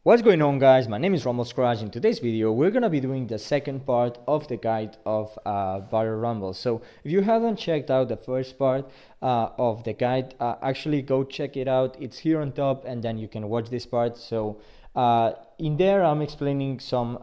What's going on, guys? My name is Rumble Skrash. In today's video we're gonna be doing the second part of the guide of Battle Rumble. So if you haven't checked out the first part of the guide, actually go check it out. It's here on top, and then you can watch this part. So in there I'm explaining some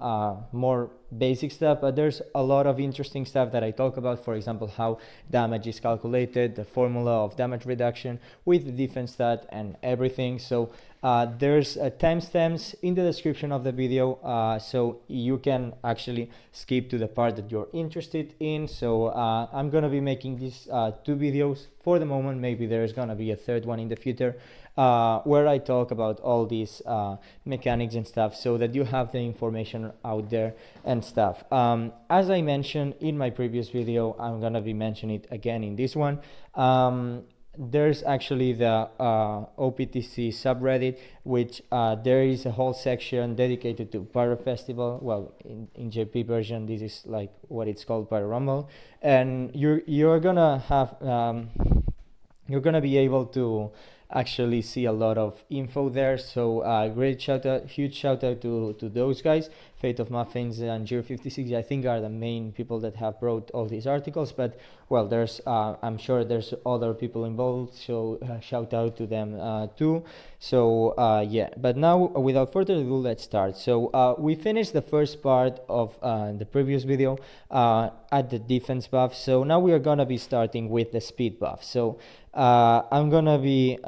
more basic stuff, but there's a lot of interesting stuff that I talk about. For example, how damage is calculated, the formula of damage reduction with the defense stat and everything. So there's timestamps in the description of the video, so you can actually skip to the part that you're interested in. So I'm gonna be making these two videos for the moment. Maybe there's gonna be a third one in the future, where I talk about all these mechanics and stuff, so that you have the information out there and stuff. As I mentioned in my previous video, I'm gonna be mentioning it again in this one. There's actually the Optc subreddit, which there is a whole section dedicated to Pyro Festival. Well, in JP version, this is like what it's called, Pyro Rumble, and you're gonna have you're gonna be able to actually see a lot of info there. So great shout out, huge shout out to those guys. Fate of Muffins and 056, I think, are the main people that have brought all these articles, but well, there's I'm sure there's other people involved, so shout out to them too. So yeah, but now without further ado, let's start. So we finished the first part of the previous video at the defense buff. So now we are gonna be starting with the speed buff. So I'm gonna be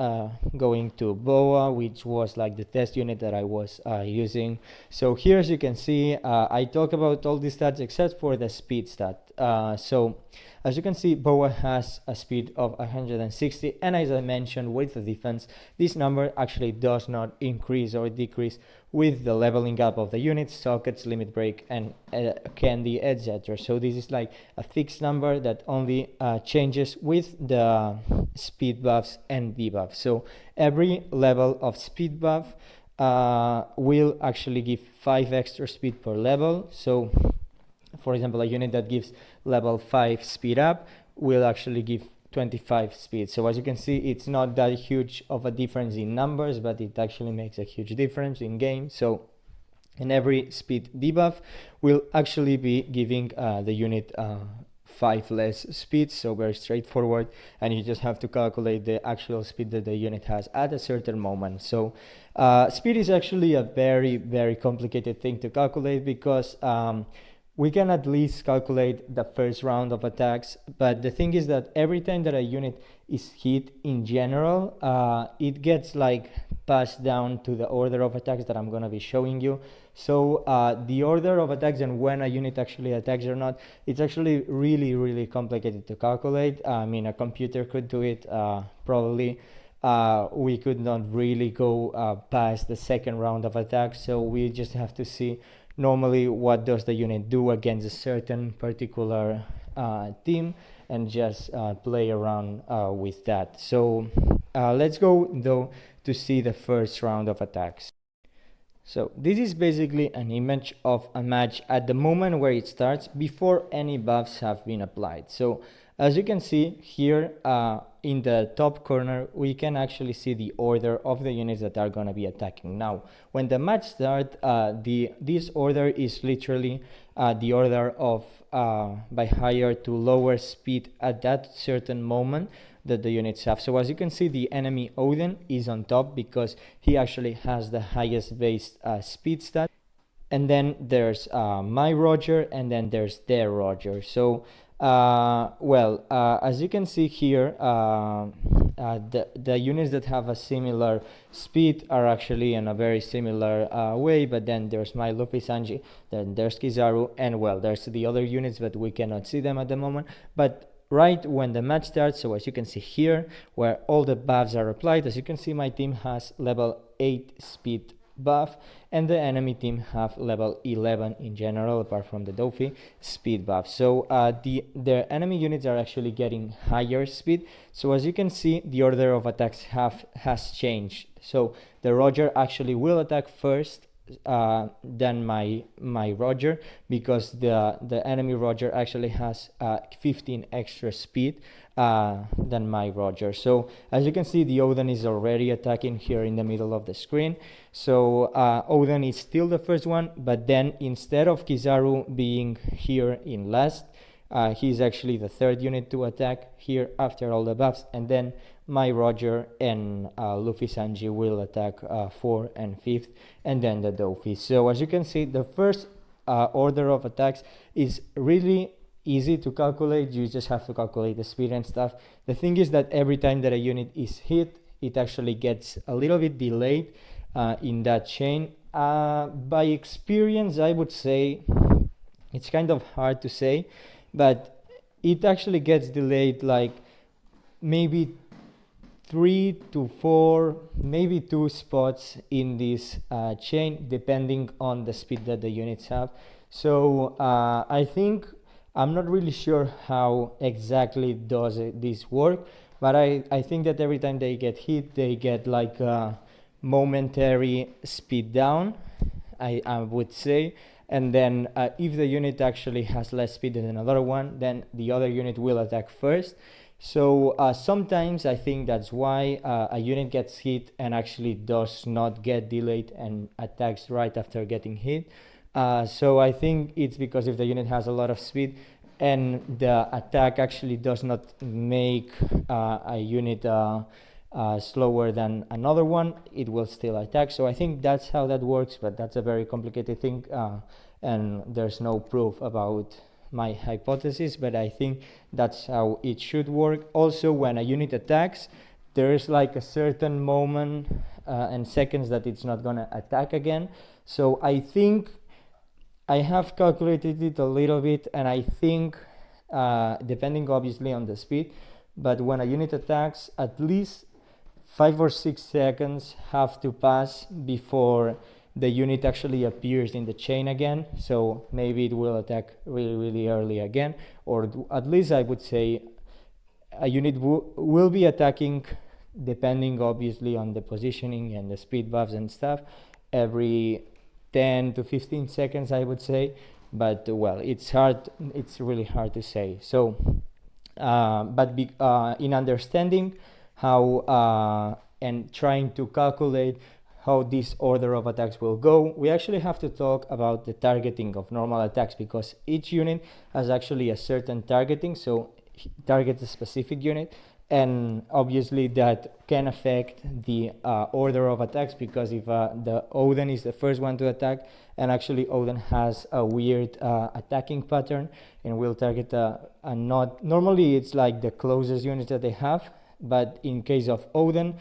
going to Boa, which was like the test unit that I was using. So here, as you can see, I talk about all these stats except for the speed stat. So as you can see, Boa has a speed of 160, and as I mentioned with the defense, this number actually does not increase or decrease with the leveling up of the units, sockets, limit break, and candy, etc. So this is like a fixed number that only changes with the speed buffs and debuffs. So every level of speed buff will actually give 5 extra speed per level. So for example, a unit that gives level 5 speed up will actually give 25 speed. So as you can see, it's not that huge of a difference in numbers, but it actually makes a huge difference in game. So and every speed debuff will actually be giving the unit 5 less speed. So very straightforward, and you just have to calculate the actual speed that the unit has at a certain moment. So speed is actually a very complicated thing to calculate, because we can at least calculate the first round of attacks, but the thing is that every time that a unit is hit in general, it gets like passed down to the order of attacks that I'm going to be showing you. So the order of attacks and when a unit actually attacks or not, it's actually really complicated to calculate. I mean, a computer could do it probably. We could not really go past the second round of attacks, so we just have to see normally what does the unit do against a certain particular team, and just play around with that. So let's go though to see the first round of attacks. So this is basically an image of a match at the moment where it starts, before any buffs have been applied. So as you can see here in the top corner, we can actually see the order of the units that are going to be attacking. Now, when the match starts, this order is literally the order of by higher to lower speed at that certain moment that the units have. So as you can see, the enemy Odin is on top because he actually has the highest base speed stat. And then there's my Roger, and then there's their Roger. So as you can see here, the units that have a similar speed are actually in a very similar way, but then there's my Luffy Sanji, then there's Kizaru, and well, there's the other units, but we cannot see them at the moment. But right when the match starts, so as you can see here, where all the buffs are applied, as you can see, my team has level 8 speed buff, and the enemy team have level 11 in general, apart from the Dofi speed buff. So their enemy units are actually getting higher speed. So as you can see, the order of attacks has changed. So the Roger actually will attack first, than my Roger, because the enemy Roger actually has 15 extra speed than my Roger. So as you can see, the Odin is already attacking here in the middle of the screen. So Odin is still the first one, but then instead of Kizaru being here in last, he's actually the third unit to attack here after all the buffs, and then my Roger and Luffy Sanji will attack 4th and 5th, and then the Dofi. So as you can see, the first order of attacks is really easy to calculate. You just have to calculate the speed and stuff. The thing is that every time that a unit is hit, it actually gets a little bit delayed in that chain. By experience, I would say it's kind of hard to say, but it actually gets delayed like maybe 3 to 4, maybe 2 spots in this chain, depending on the speed that the units have. So I think, I'm not really sure how exactly does this work, but I think that every time they get hit, they get like a momentary speed down, I would say. And then if the unit actually has less speed than another one, then the other unit will attack first. So sometimes I think that's why a unit gets hit and actually does not get delayed and attacks right after getting hit. So I think it's because if the unit has a lot of speed and the attack actually does not make a unit slower than another one, it will still attack. So I think that's how that works, but that's a very complicated thing, and there's no proof about my hypothesis, but I think that's how it should work. Also, when a unit attacks, there is like a certain moment and seconds that it's not gonna attack again. So I think I have calculated it a little bit, and I think depending obviously on the speed, but when a unit attacks, at least 5 or 6 seconds have to pass before the unit actually appears in the chain again. So maybe it will attack really early again, or at least I would say a unit will be attacking, depending obviously on the positioning and the speed buffs and stuff, every 10 to 15 seconds, I would say. But well, it's really hard to say. So in understanding how and trying to calculate how this order of attacks will go, we actually have to talk about the targeting of normal attacks, because each unit has actually a certain targeting, so targets a specific unit, and obviously that can affect the order of attacks, because if the Odin is the first one to attack, and actually Odin has a weird attacking pattern and will target not normally it's like the closest unit that they have, but in case of Odin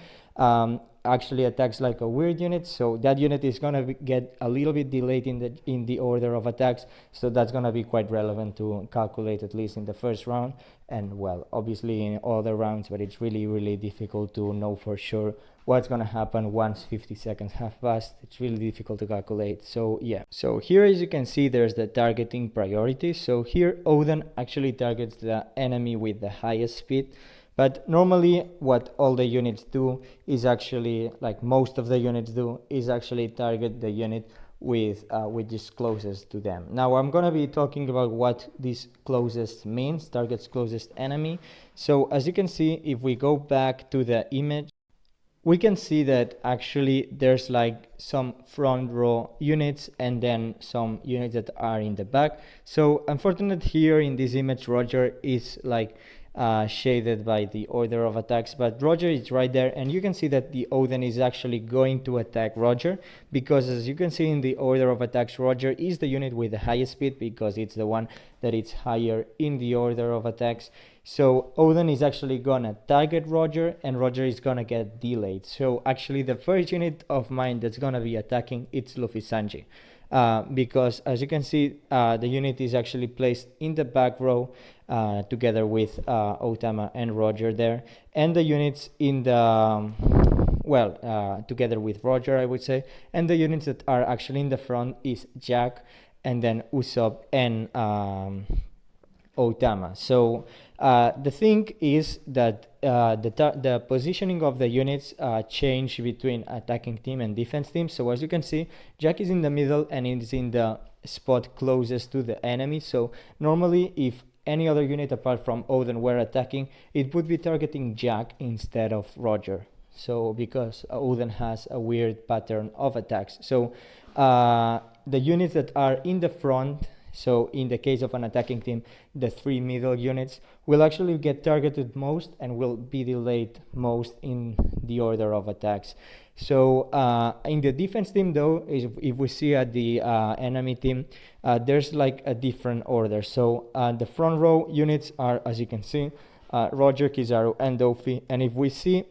actually attacks like a weird unit, so that unit is going to get a little bit delayed in the order of attacks. So that's going to be quite relevant to calculate, at least in the first round, and well, obviously in other rounds, but it's really difficult to know for sure what's going to happen once 50 seconds have passed. It's really difficult to calculate. So yeah, so here as you can see, there's the targeting priority. So here Odin actually targets the enemy with the highest speed. But normally what all the units do is actually, like most of the units do, is actually target the unit with which is closest to them. Now I'm gonna be talking about what this closest means, targets closest enemy. So as you can see, if we go back to the image, we can see that actually there's like some front row units and then some units that are in the back. So unfortunately here in this image, Roger is like shaded by the order of attacks, but Roger is right there, and you can see that the Odin is actually going to attack Roger, because as you can see in the order of attacks, Roger is the unit with the highest speed, because it's the one that is higher in the order of attacks. So Odin is actually gonna target Roger, and Roger is gonna get delayed. So actually the first unit of mine that's gonna be attacking, it's Luffy Sanji. Because as you can see, the unit is actually placed in the back row together with Otama and Roger there, and the units in the together with Roger, I would say, and the units that are actually in the front is Jack, and then Usopp and Otama. So the thing is that the positioning of the units change between attacking team and defense team. So as you can see, Jack is in the middle and is in the spot closest to the enemy. So normally if any other unit apart from Odin were attacking, it would be targeting Jack instead of Roger. So because Odin has a weird pattern of attacks. So the units that are in the front, so in the case of an attacking team, the 3 middle units will actually get targeted most and will be delayed most in the order of attacks. So in the defense team though, if we see at the enemy team, there's like a different order. So the front row units are, as you can see, Roger, Kizaru and Dofi. And if we see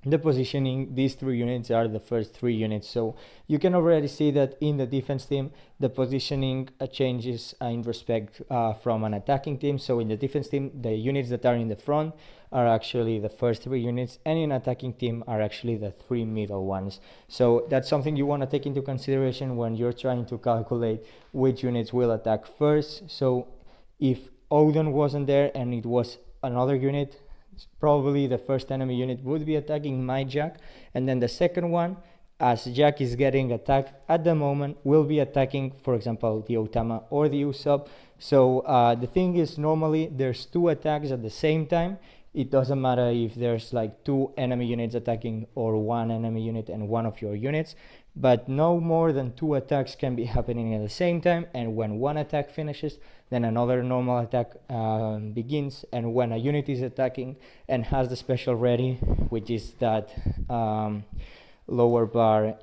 the positioning, these 3 units are the first 3 units. So you can already see that in the defense team, the positioning changes in respect from an attacking team. So in the defense team, the units that are in the front are actually the first 3 units, and in attacking team are actually the 3 middle ones. So that's something you want to take into consideration when you're trying to calculate which units will attack first. So if Odin wasn't there and it was another unit, probably the first enemy unit would be attacking my Jack, and then the second one, as Jack is getting attacked at the moment, will be attacking, for example, the Otama or the Usopp. So the thing is, normally there's 2 attacks at the same time. It doesn't matter if there's like 2 enemy units attacking or 1 enemy unit and 1 of your units, but no more than 2 attacks can be happening at the same time. And when 1 attack finishes, then another normal attack begins. And when a unit is attacking and has the special ready, which is that lower bar,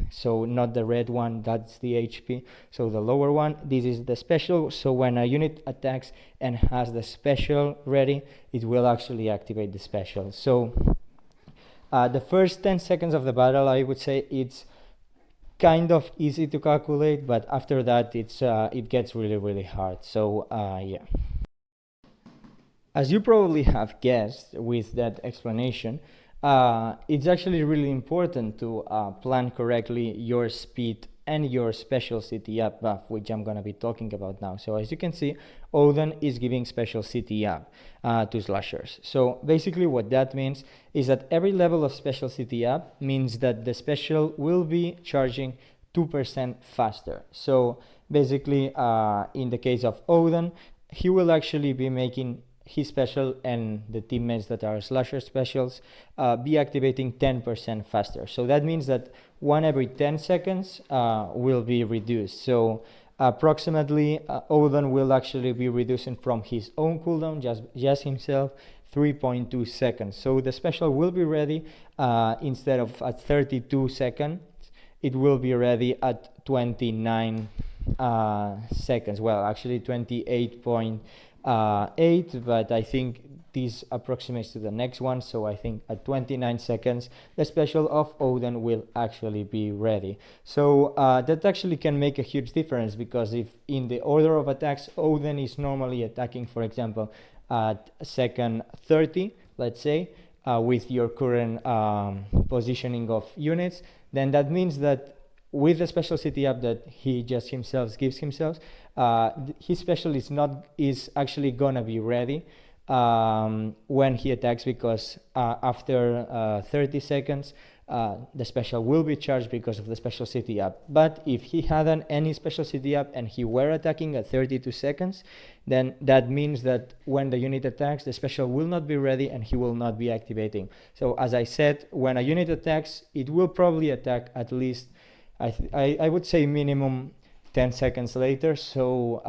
so not the red one, that's the HP, so the lower one, this is the special. So when a unit attacks and has the special ready, it will actually activate the special. So the first 10 seconds of the battle, I would say it's kind of easy to calculate, but after that it gets really hard. So yeah, as you probably have guessed with that explanation, it's actually really important to plan correctly your speed and your special city up buff, which I'm going to be talking about now. So as you can see, Odin is giving special city up to slashers. So basically what that means is that every level of special city up means that the special will be charging 2% faster. So basically in the case of Odin, he will actually be making his special and the teammates that are slasher specials be activating 10% faster. So that means that 1 every 10 seconds will be reduced. So approximately Odin will actually be reducing from his own cooldown, just himself, 3.2 seconds. So the special will be ready instead of at 32 seconds, it will be ready at 29 seconds. Well, actually 28.8, but I think this approximates to the next one. So I think at 29 seconds, the special of Odin will actually be ready. So that actually can make a huge difference, because if in the order of attacks, Odin is normally attacking, for example, at second 30, let's say, with your current positioning of units, then that means that with the special city up that he just himself gives himself, his special is actually gonna be ready when he attacks, because after 30 seconds the special will be charged because of the special city up. But if he hadn't any special city up and he were attacking at 32 seconds, then that means that when the unit attacks, the special will not be ready and he will not be activating. So as I said, when a unit attacks, it will probably attack at least, I would say minimum 10 seconds later. So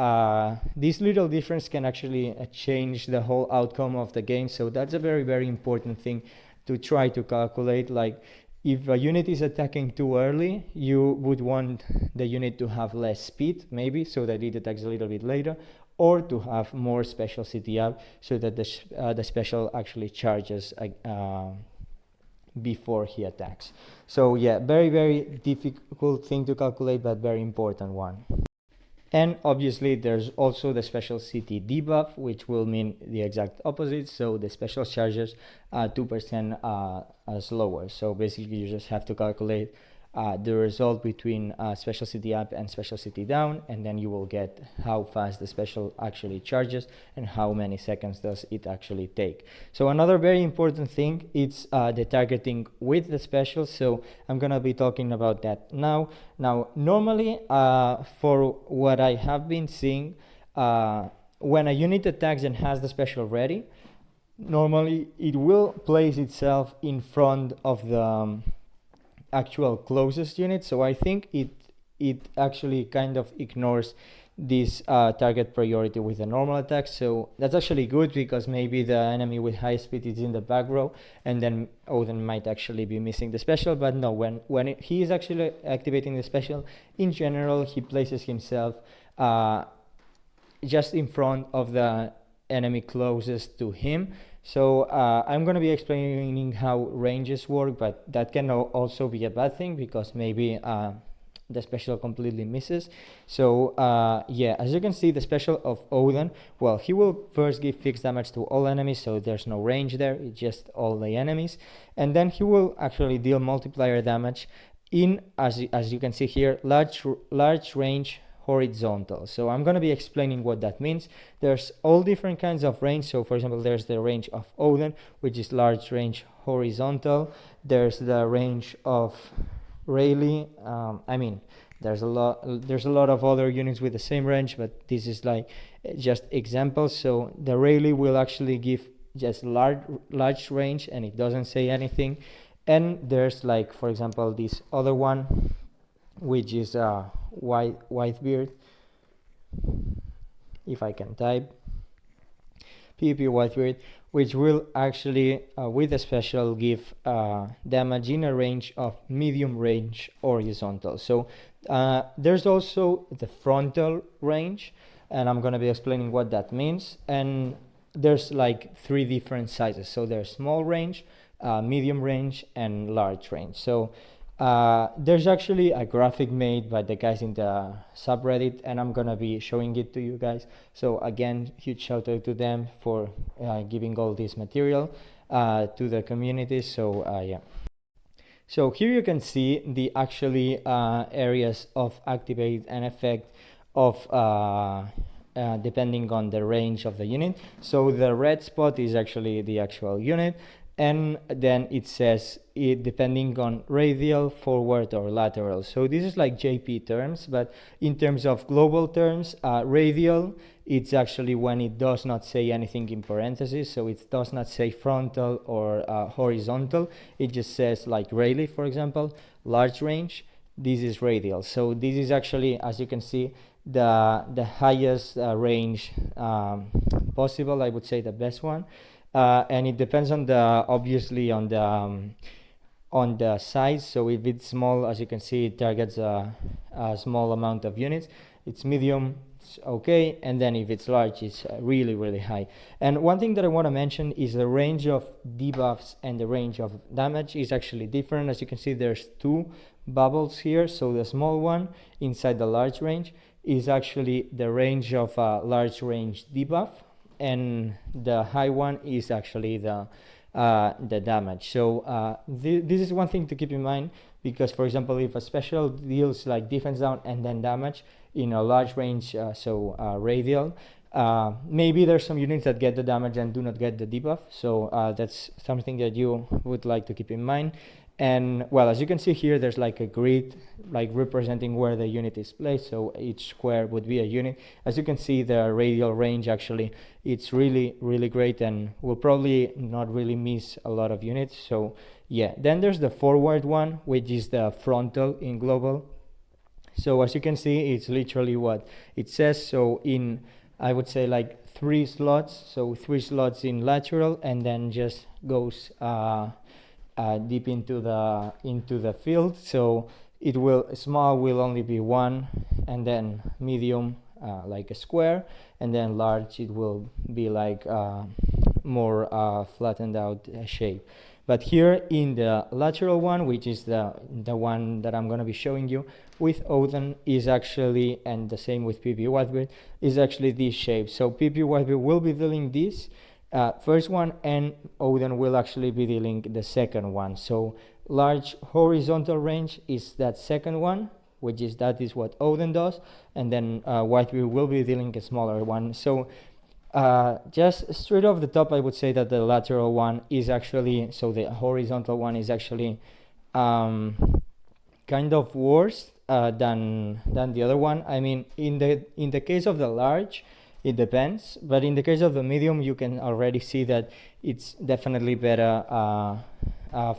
this little difference can actually change the whole outcome of the game. So that's a very important thing to try to calculate. Like, if a unit is attacking too early, you would want the unit to have less speed, maybe, so that it attacks a little bit later, or to have more special city up so that the special actually charges before he attacks. So yeah, very difficult thing to calculate, but very important one. And obviously there's also the special CT debuff, which will mean the exact opposite. So the special charges 2% slower. So basically you just have to calculate the result between special city up and special city down, and then you will get how fast the special actually charges and how many seconds does it actually take. So another very important thing is the targeting with the special. So I'm gonna be talking about that now. Now normally for what I have been seeing, when a unit attacks and has the special ready, normally it will place itself in front of the actual closest unit. So I think it actually kind of ignores this target priority with the normal attack. So that's actually good, because maybe the enemy with high speed is in the back row, and then Odin might actually be missing the special. But no, when he is actually activating the special, in general he places himself just in front of the enemy closest to him. So I'm going to be explaining how ranges work, but that can also be a bad thing, because maybe the special completely misses. So yeah, as you can see, the special of Odin, well, he will first give fixed damage to all enemies, so there's no range there, it's just all the enemies. And then he will actually deal multiplier damage in, as you can see here, large range horizontal. So I'm going to be explaining what that means. There's all different kinds of range. So for example, there's the range of Odin, which is large range horizontal. There's the range of Rayleigh. I mean, there's a lot of other units with the same range, but this is like just examples. So the Rayleigh will actually give just large range, and it doesn't say anything. And there's, like, for example, this other one, which is Whitebeard, if I can type, PvP Whitebeard, which will actually with a special give damage in a range of medium range horizontal. So there's also the frontal range, and I'm going to be explaining what that means. And there's like 3 different sizes. So there's small range, medium range, and large range. So there's actually a graphic made by the guys in the subreddit, and I'm gonna be showing it to you guys. So again, huge shout out to them for giving all this material to the community. So yeah. So here you can see the actually areas of activate and effect of depending on the range of the unit. So the red spot is actually the actual unit, and then it says it depending on radial, forward, or lateral. So this is like JP terms, but in terms of global terms, radial, it's actually when it does not say anything in parentheses. So it does not say frontal or horizontal. It just says like Rayleigh, for example. Large range, this is radial. So this is actually, as you can see, the highest range possible. I would say the best one. And it depends on obviously on the size. So if it's small, as you can see, it targets a small amount of units. It's medium, it's okay, and then if it's large, it's really high. And one thing that I want to mention is the range of debuffs and the range of damage is actually different. As you can see, there's 2 bubbles here. So the small one inside the large range is actually the range of large range debuff, and the high one is actually the damage. So this is one thing to keep in mind, because for example, if a special deals like defense down and then damage in a large range, radial, maybe there's some units that get the damage and do not get the debuff. So that's something that you would like to keep in mind. And well, as you can see here, there's like a grid like representing where the unit is placed. So each square would be a unit. As you can see, the radial range actually, it's really great, and will probably not really miss a lot of units. So yeah, then there's the forward one, which is the frontal in global. So as you can see, it's literally what it says. So in, I would say, like 3 slots. So 3 slots in lateral, and then just goes deep into the field. So it will, small will only be 1, and then medium like a square, and then large it will be like more flattened out shape. But here in the lateral one, which is the one that I'm going to be showing you with Odin, is actually, and the same with PP Whitebeard, is actually this shape. So PP Whitebeard will be dealing this first one, and Odin will actually be dealing the second one. So large horizontal range is that second one, which is that is what Odin does, and then Whitebeard will be dealing a smaller one. So just straight off the top, I would say that the lateral one is actually, so the horizontal one is actually kind of worse than the other one. I mean, in the case of the large, it depends, but in the case of the medium, you can already see that it's definitely better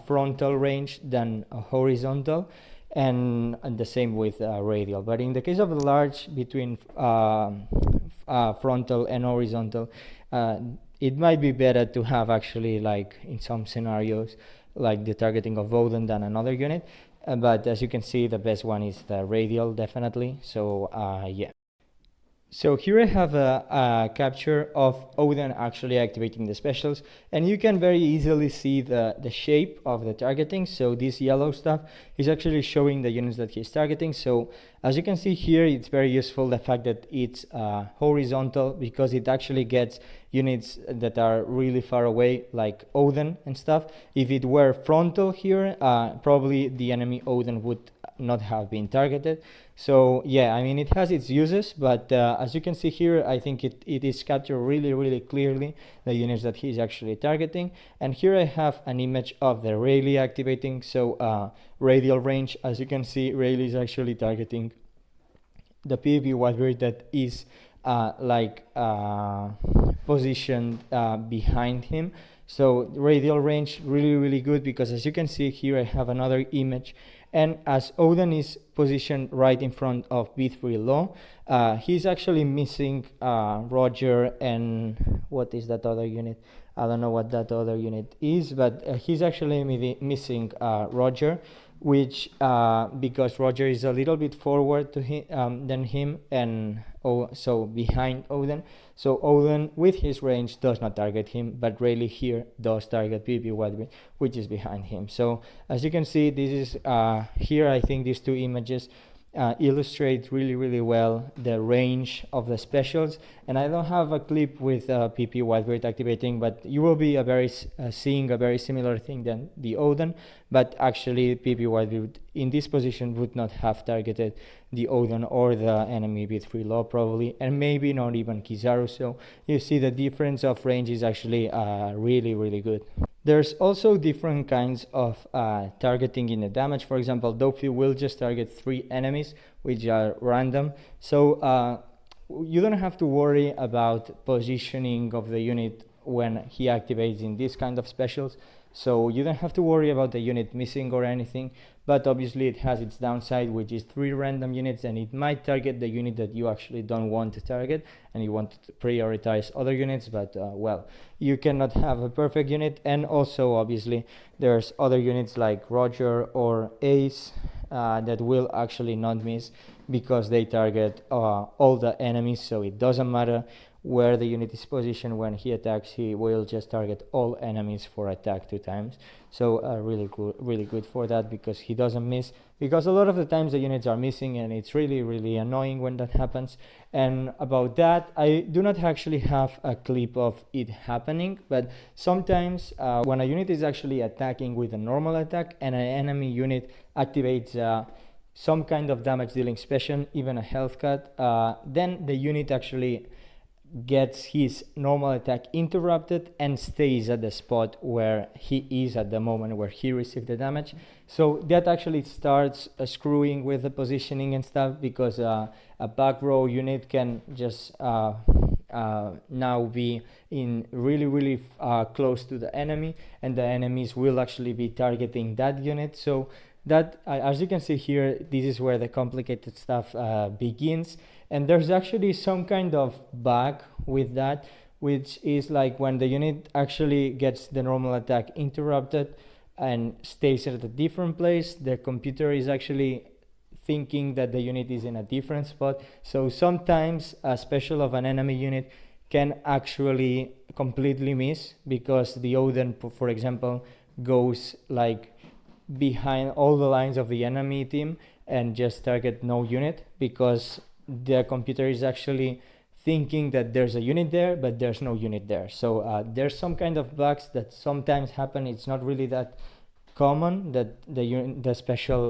frontal range than horizontal, and the same with radial. But in the case of the large, between frontal and horizontal, it might be better to have actually, like in some scenarios, like the targeting of Odin than another unit. But as you can see, the best one is the radial, definitely. So yeah. So here I have a capture of Odin actually activating the specials, and you can very easily see the shape of the targeting. So this yellow stuff is actually showing the units that he's targeting. So as you can see here, it's very useful, the fact that it's horizontal, because it actually gets units that are really far away, like Odin and stuff. If it were frontal here, probably the enemy Odin would not have been targeted. So yeah, I mean, it has its uses, but as you can see here, I think it is captured really clearly, the units that he's actually targeting. And here I have an image of the Rayleigh activating. So radial range, as you can see, Rayleigh is actually targeting the PvP Whitebeard that is positioned behind him. So radial range, really good, because as you can see here, I have another image, and as Odin is positioned right in front of B3 Law, he's actually missing Roger, and what is that other unit? I don't know what that other unit is, but he's actually missing Roger, which because Roger is a little bit forward to him than him, and so behind Odin. So Odin with his range does not target him, but Rayleigh here does target PvP Whitebeard, which is behind him. So as you can see, this is here, I think these two images illustrate really well the range of the specials. And I don't have a clip with PvP Whitebeard activating, but you will be seeing a very similar thing than the Odin. But actually PvP Whitebeard in this position would not have targeted the Odin or the enemy B3 Law probably, and maybe not even Kizaru. So you see the difference of range is actually really good. There's also different kinds of targeting in the damage. For example, Dofi will just target 3 enemies, which are random. So you don't have to worry about positioning of the unit when he activates in this kind of specials. So you don't have to worry about the unit missing or anything, but obviously it has its downside, which is 3 random units, and it might target the unit that you actually don't want to target, and you want to prioritize other units. But well, you cannot have a perfect unit. And also obviously there's other units like Roger or Ace that will actually not miss, because they target all the enemies. So it doesn't matter where the unit is positioned. When he attacks, he will just target all enemies for attack 2 times. So really good for that, because he doesn't miss, because a lot of the times the units are missing, and it's really annoying when that happens. And about that, I do not actually have a clip of it happening, but sometimes when a unit is actually attacking with a normal attack and an enemy unit activates some kind of damage dealing special, even a health cut, then the unit actually gets his normal attack interrupted and stays at the spot where he is at the moment where he received the damage. So that actually starts screwing with the positioning and stuff, because a back row unit can just now be in really close to the enemy, and the enemies will actually be targeting that unit. So that, as you can see here, this is where the complicated stuff begins. And there's actually some kind of bug with that, which is like when the unit actually gets the normal attack interrupted and stays at a different place, the computer is actually thinking that the unit is in a different spot. So sometimes a special of an enemy unit can actually completely miss, because the Odin, for example, goes like behind all the lines of the enemy team and just target no unit, because the computer is actually thinking that there's a unit there, but there's no unit there. So there's some kind of bugs that sometimes happen. It's not really that common that the special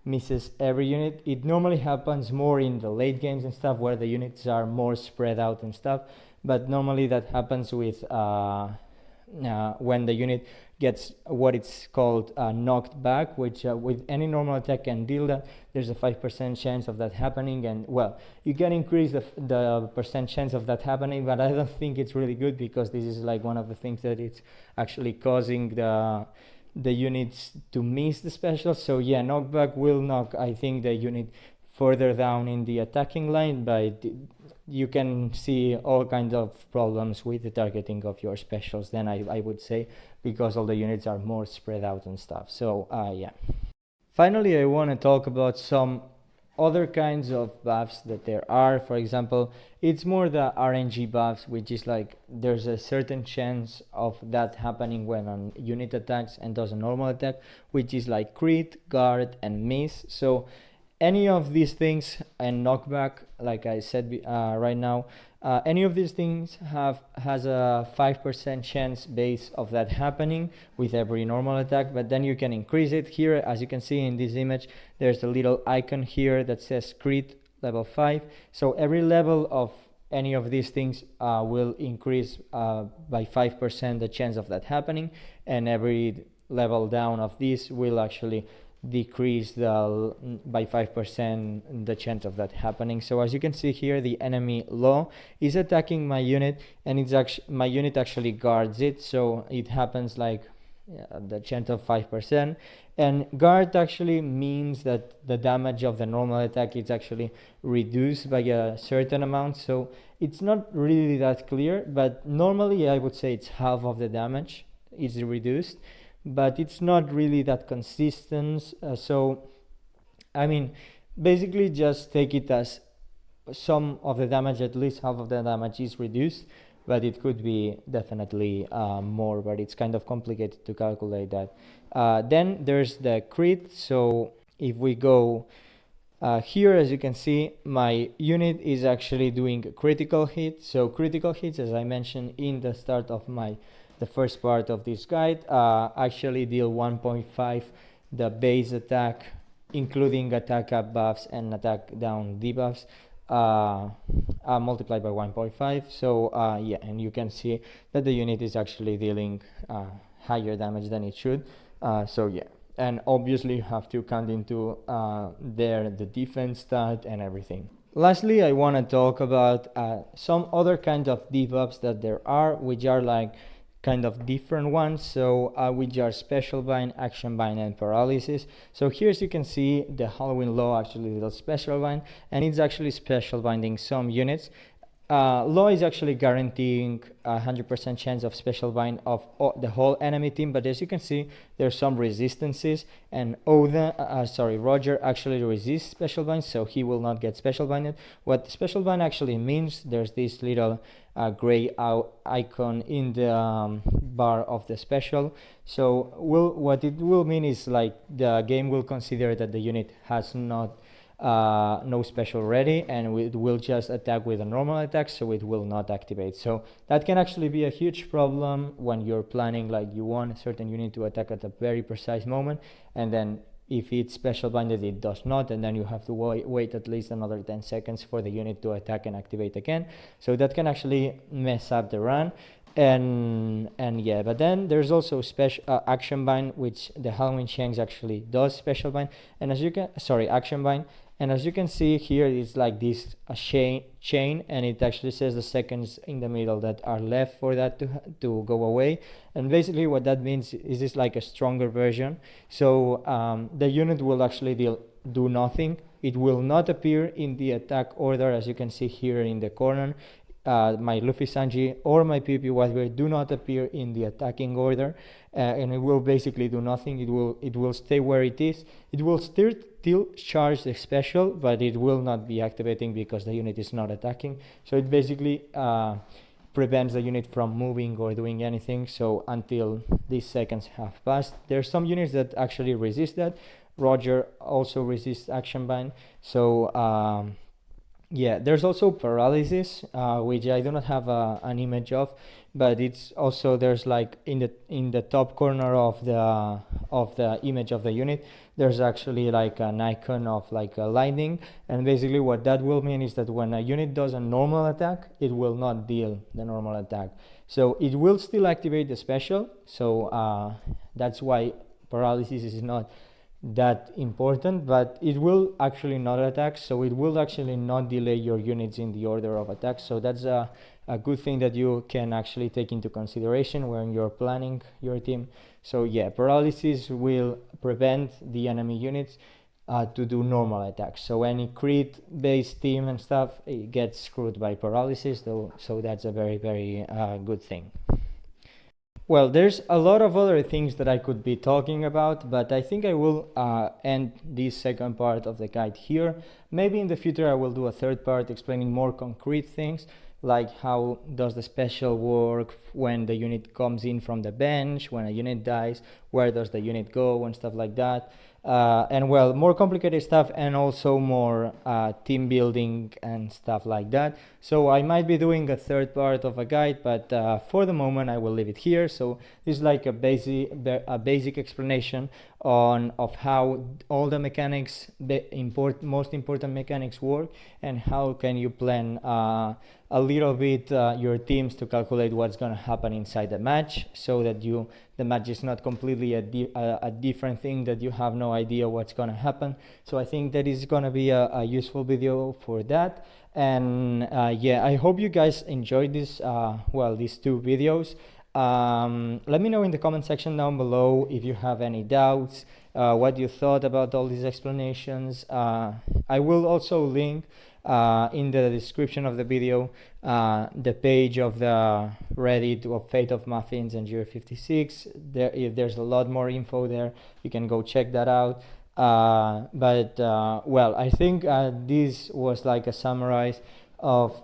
misses every unit. It normally happens more in the late games and stuff, where the units are more spread out and stuff, but normally that happens with when the unit gets what it's called knocked back, which with any normal attack can deal that. There's a 5% chance of that happening, and well, you can increase the percent chance of that happening, but I don't think it's really good, because this is like one of the things that it's actually causing the units to miss the special. So yeah, knockback will knock, I think, the unit further down in the attacking line, but you can see all kinds of problems with the targeting of your specials then, I would say, because all the units are more spread out and stuff. So yeah. Finally, I want to talk about some other kinds of buffs that there are. For example, it's more the RNG buffs, which is like there's a certain chance of that happening when a unit attacks and does a normal attack, which is like crit, guard, and miss. So any of these things, and knockback, like I said right now, any of these things has a 5% chance base of that happening with every normal attack, but then you can increase it. Here, as you can see in this image, there's a little icon here that says crit level 5. So every level of any of these things will increase by 5% the chance of that happening, and every level down of this will actually decrease by 5% the chance of that happening. So as you can see here, the enemy low is attacking my unit, and it's actually my unit actually guards it, so it happens like the chance of 5%. And guard actually means that the damage of the normal attack is actually reduced by a certain amount, so it's not really that clear, but normally I would say it's half of the damage is reduced, but it's not really that consistent. So I mean, basically just take it as some of the damage, at least half of the damage is reduced, but it could be definitely more, but it's kind of complicated to calculate that. Then there's the crit. So if we go here, as you can see, my unit is actually doing a critical hit. So critical hits, as I mentioned in the start of the first part of this guide, actually deal 1.5 the base attack, including attack up buffs and attack down debuffs, multiplied by 1.5. So yeah, and you can see that the unit is actually dealing higher damage than it should. So yeah, and obviously you have to count into there the defense stat and everything. Lastly, I want to talk about some other kinds of debuffs that there are, which are like kind of different ones, so which are special bind, action bind, and paralysis. So here, as you can see, the Halloween Law actually does special bind, and it's actually special binding some units. Law is actually guaranteeing 100% chance of special bind of the whole enemy team, but as you can see, there's some resistances, and Roger actually resists special bind, so he will not get special binded. What special bind actually means, there's this little gray icon in the bar of the special. So what it will mean is like the game will consider that the unit has no special ready, and it will just attack with a normal attack, so it will not activate. So that can actually be a huge problem when you're planning, like you want a certain unit to attack at a very precise moment, and then if it's special binded it does not, and then you have to wait at least another 10 seconds for the unit to attack and activate again. So that can actually mess up the run. And yeah, but then there's also special action bind, which the Halloween Shanks actually does special bind, and as you can action bind. And as you can see here, it's like this chain, and it actually says the seconds in the middle that are left for that to go away. And basically what that means is it's like a stronger version. So the unit will actually do nothing. It will not appear in the attack order, as you can see here in the corner. My Luffy Sanji or my PP Whitebeard do not appear in the attacking order, and it will basically do nothing. It will stay where it is. It will still charge the special, but it will not be activating because the unit is not attacking. So it basically prevents the unit from moving or doing anything. So until these seconds have passed, there are some units that actually resist that. Roger also resists action bind. So Yeah, there's also Paralysis, which I do not have an image of, but it's also, there's like in the top corner of the image of the unit, there's actually like an icon of like a lightning, and basically what that will mean is that when a unit does a normal attack, it will not deal the normal attack. So it will still activate the special, so that's why Paralysis is not that important, but it will actually not attack, so it will actually not delay your units in the order of attack. So that's a good thing that you can actually take into consideration when you're planning your team. So yeah, Paralysis will prevent the enemy units to do normal attacks. So any crit based team and stuff, it gets screwed by Paralysis though, so that's a very good thing. Well, there's a lot of other things that I could be talking about, but I think I will end this second part of the guide here. Maybe in the future I will do a third part explaining more concrete things, like how does the special work when the unit comes in from the bench, when a unit dies, where does the unit go, and stuff like that. And well, more complicated stuff, and also more team building and stuff like that. So I might be doing a third part of a guide, but for the moment I will leave it here. So this is like a basic explanation of how all the mechanics, the most important mechanics work, and how can you plan a little bit your teams to calculate what's going to happen inside the match, so that the match is not completely a different thing that you have no idea what's going to happen. So I think that is going to be a useful video for that. And yeah, I hope you guys enjoyed this these two videos. Let me know in the comment section down below if you have any doubts, what you thought about all these explanations. I will also link in the description of the video the page of the Reddit of Fate of Muffins and GR56. If there's a lot more info there, you can go check that out. Well, I think this was like a summary of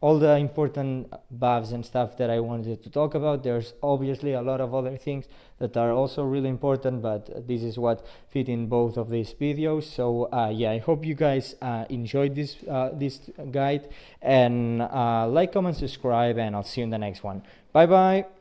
all the important buffs and stuff that I wanted to talk about. There's obviously a lot of other things that are also really important, but this is what fit in both of these videos. So yeah, I hope you guys enjoyed this guide, and like, comment, subscribe, and I'll see you in the next one. Bye bye.